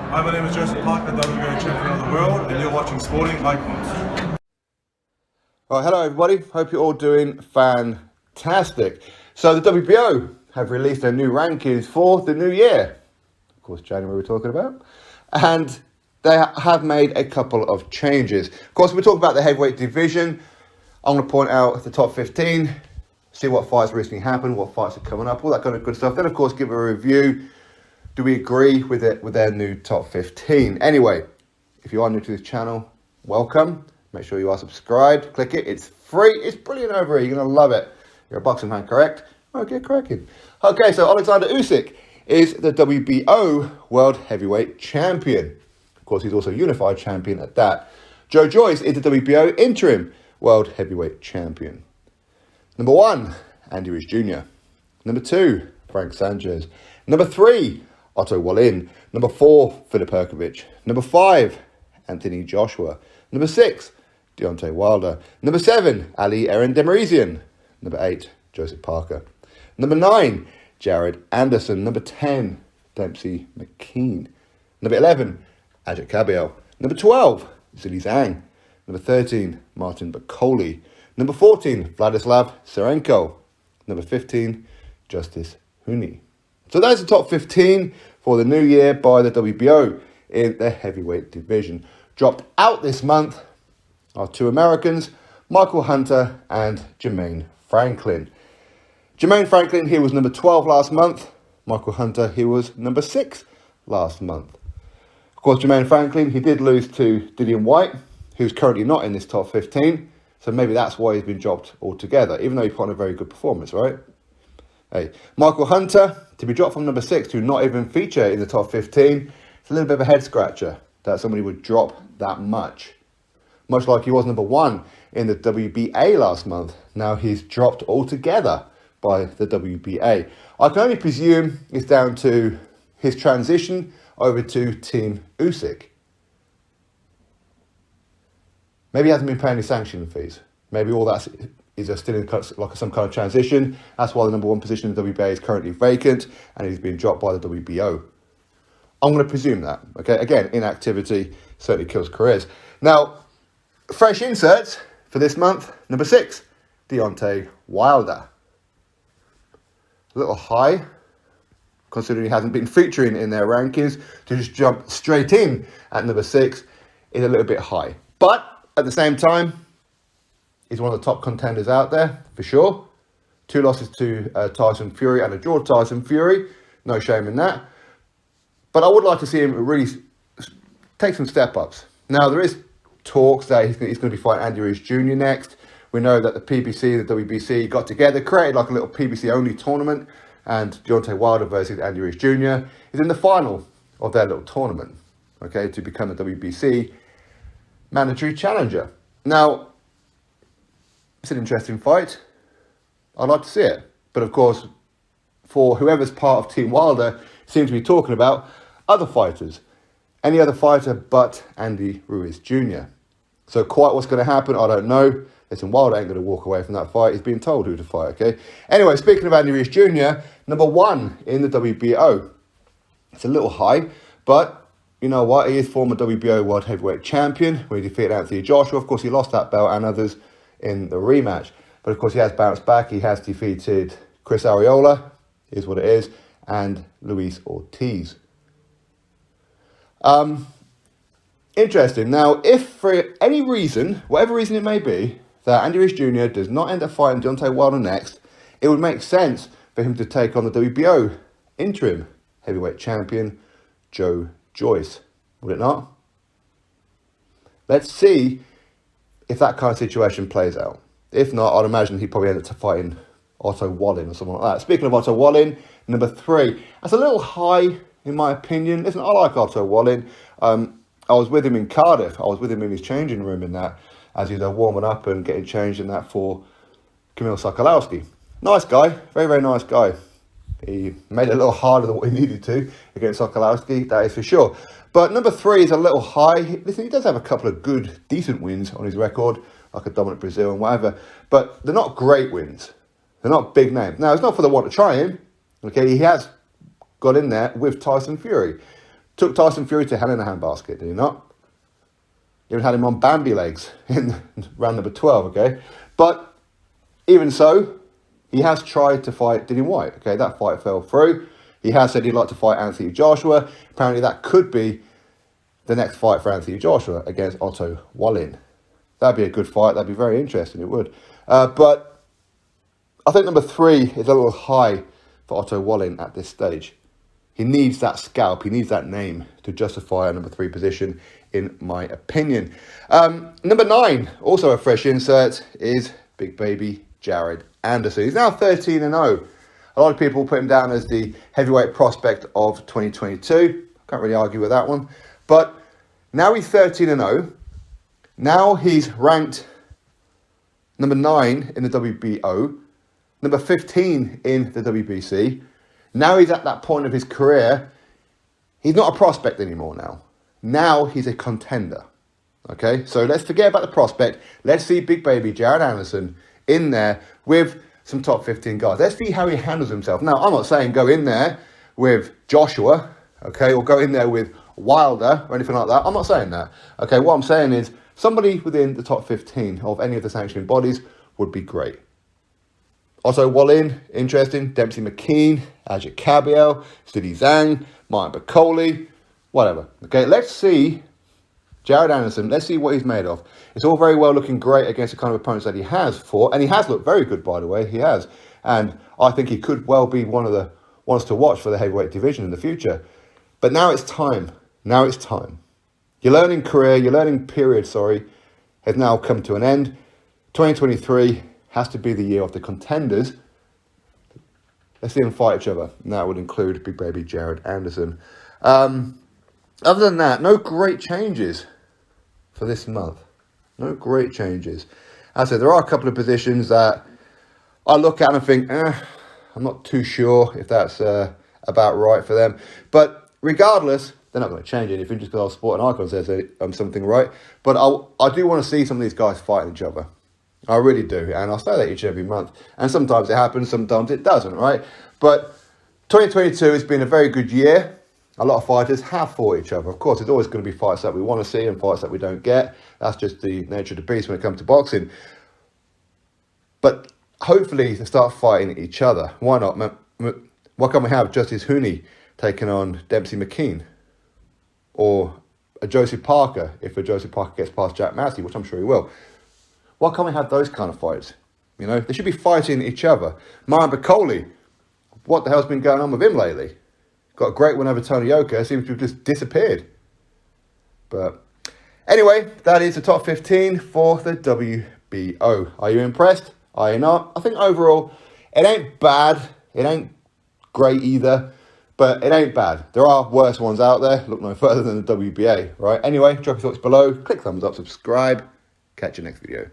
Hi, my name is Joyce, WBO champion of the world, and you're watching Sporting Icons. Well, hello everybody. Hope you're all doing fantastic. So the WBO have released their new rankings for the new year. Of course, January we're talking about. And they have made a couple of changes. Of course, we're talking about the heavyweight division. I'm going to point out the top 15, see what fights recently happened, what fights are coming up, all that kind of good stuff. Then, of course, give a review. Do we agree with it, with their new top 15? Anyway, if you are new to this channel, welcome. Make sure you are subscribed. Click it. It's free. It's brilliant over here. You're going to love it. You're a boxing fan, correct? Okay, cracking. Okay, so Oleksandr Usyk is the WBO World Heavyweight Champion. Of course, he's also Unified Champion at that. Joyce is the WBO Interim World Heavyweight Champion. Number 1, Andy Ruiz Jr. Number 2, Frank Sanchez. Number 3, Otto Wallin. Number 4, Filip Herkovich. Number 5, Anthony Joshua. Number 6, Deontay Wilder. Number 7, Ali Aaron Demirzian. Number 8, Joseph Parker. Number 9, Jared Anderson. Number 10, Dempsey McKean. Number 11, Ajit Kabiel. Number 12, Zili Zhang. Number 13, Martin Bakole. Number 14, Vladislav Serenko. Number 15, Justice Huni. So that's the top 15 for the new year by the WBO in the heavyweight division. Dropped out this month are 2 Americans, Michael Hunter and Jermaine Franklin. Jermaine Franklin, he was number 12 last month. Michael Hunter, he was number 6 last month. Of course, Jermaine Franklin, he did lose to Dillian Whyte, who's currently not in this top 15. So maybe that's why he's been dropped altogether, even though he put on a very good performance, right? Hey, Michael Hunter, to be dropped from number 6 to not even feature in the top 15, it's a little bit of a head scratcher that somebody would drop that much. Much like he was number 1 in the WBA last month. Now he's dropped altogether by the WBA. I can only presume it's down to his transition over to Team Usyk. Maybe he hasn't been paying his sanction fees. Maybe all that is still in like some kind of transition. That's why the number 1 position in the WBA is currently vacant and he's been dropped by the WBO. I'm going to presume that. Okay, again, inactivity certainly kills careers. Now, fresh inserts for this month. Number 6, Deontay Wilder. A little high, considering he hasn't been featuring in their rankings. To just jump straight in at number 6 is a little bit high. But at the same time, he's one of the top contenders out there, for sure. 2 losses to Tyson Fury and a draw to Tyson Fury. No shame in that. But I would like to see him really take some step-ups. Now, there is talks that he's going to be fighting Andy Ruiz Jr. next. We know that the PBC, the WBC got together, created like a little PBC-only tournament, and Deontay Wilder versus Andy Ruiz Jr. is in the final of their little tournament, okay, to become the WBC mandatory challenger. Now, it's an interesting fight. I'd like to see it. But of course, for whoever's part of Team Wilder, seems to be talking about other fighters. Any other fighter but Andy Ruiz Jr. So quite what's going to happen, I don't know. Listen, Wilder ain't going to walk away from that fight. He's being told who to fight, okay? Anyway, speaking of Andy Ruiz Jr., number 1 in the WBO. It's a little high, but you know what? He is former WBO World Heavyweight Champion when he defeated Anthony Joshua. Of course, he lost that belt and others in the rematch. But of course, he has bounced back. He has defeated Chris Arreola, is what it is, and Luis Ortiz. Interesting. Now, if for any reason, whatever reason it may be, that Andy Ruiz Jr. does not end up fighting Deontay Wilder next, it would make sense for him to take on the WBO Interim Heavyweight Champion, Joyce. Would it not? Let's see if that kind of situation plays out. If not, I'd imagine he'd probably end up fighting Otto Wallin or someone like that. Speaking of Otto Wallin, number 3. That's a little high, in my opinion. Listen, I like Otto Wallin. I was with him in Cardiff. I was with him in his changing room in that, as he was warming up and getting changed in that for Kamil Sokolowski. Nice guy. Very, very nice guy. He made it a little harder than what he needed to against Sokolowski, that is for sure. But number 3 is a little high. Listen, he does have a couple of good, decent wins on his record, like a dominant Brazil and whatever. But they're not great wins. They're not big names. Now, it's not for the want to try him. Okay, he has got in there with Tyson Fury. Took Tyson Fury to hell in a handbasket, did he not? Even had him on Bambi legs in round number 12, okay? But even so, he has tried to fight Dillian Whyte, okay? That fight fell through. He has said he'd like to fight Anthony Joshua. Apparently that could be the next fight for Anthony Joshua against Otto Wallin. That'd be a good fight. That'd be very interesting, it would. But I think number 3 is a little high for Otto Wallin at this stage. He needs that scalp. He needs that name to justify a number 3 position, in my opinion. Number 9, also a fresh insert, is big baby Jared Anderson. He's now 13-0. A lot of people put him down as the heavyweight prospect of 2022. Can't really argue with that one. But now he's 13-0. Now he's ranked number 9 in the WBO, number 15 in the WBC. Now he's at that point of his career. He's not a prospect anymore now. Now he's a contender. Okay, so let's forget about the prospect. Let's see big baby Jared Anderson in there with some top 15 guys. Let's see how he handles himself. Now, I'm not saying go in there with Joshua, okay, or go in there with Wilder or anything like that. I'm not saying that. Okay, what I'm saying is somebody within the top 15 of any of the sanctioning bodies would be great. Also, Wallin, interesting. Dempsey McKean, Ajit Kabiel, Stevie Zhang, Martin Bakole, whatever. Okay, let's see Jared Anderson. Let's see what he's made of. It's all very well looking great against the kind of opponents that he has fought. And he has looked very good, by the way. He has. And I think he could well be one of the ones to watch for the heavyweight division in the future. But now it's time. Now it's time. Your learning period, has now come to an end. 2023 has to be the year of the contenders. Let's see them fight each other. And that would include big baby Jared Anderson. Other than that, no great changes for this month. No great changes. As I said, there are a couple of positions that I look at and think, I'm not too sure if that's about right for them. But regardless, they're not going to change anything just because our sporting icon says something right. But I do want to see some of these guys fighting each other. I really do. And I'll say that each and every month. And sometimes it happens, sometimes it doesn't, right? But 2022 has been a very good year. A lot of fighters have fought each other. Of course, there's always going to be fights that we want to see and fights that we don't get. That's just the nature of the beast when it comes to boxing. But hopefully they start fighting each other. Why not? Why can't we have Justice Hooney taking on Dempsey McKean? Or a Joseph Parker, if a Joseph Parker gets past Jack Massey, which I'm sure he will. Why can't we have those kind of fights? You know, they should be fighting each other. Martin Bakole, what the hell's been going on with him lately? Got a great win over Tony Yoka, seems to have just disappeared. But anyway, that is the top 15 for the WBO. Are you impressed? Are you not? I think overall, it ain't bad. It ain't great either, but it ain't bad. There are worse ones out there. Look no further than the WBA, right? Anyway, drop your thoughts below. Click thumbs up, subscribe. Catch you next video.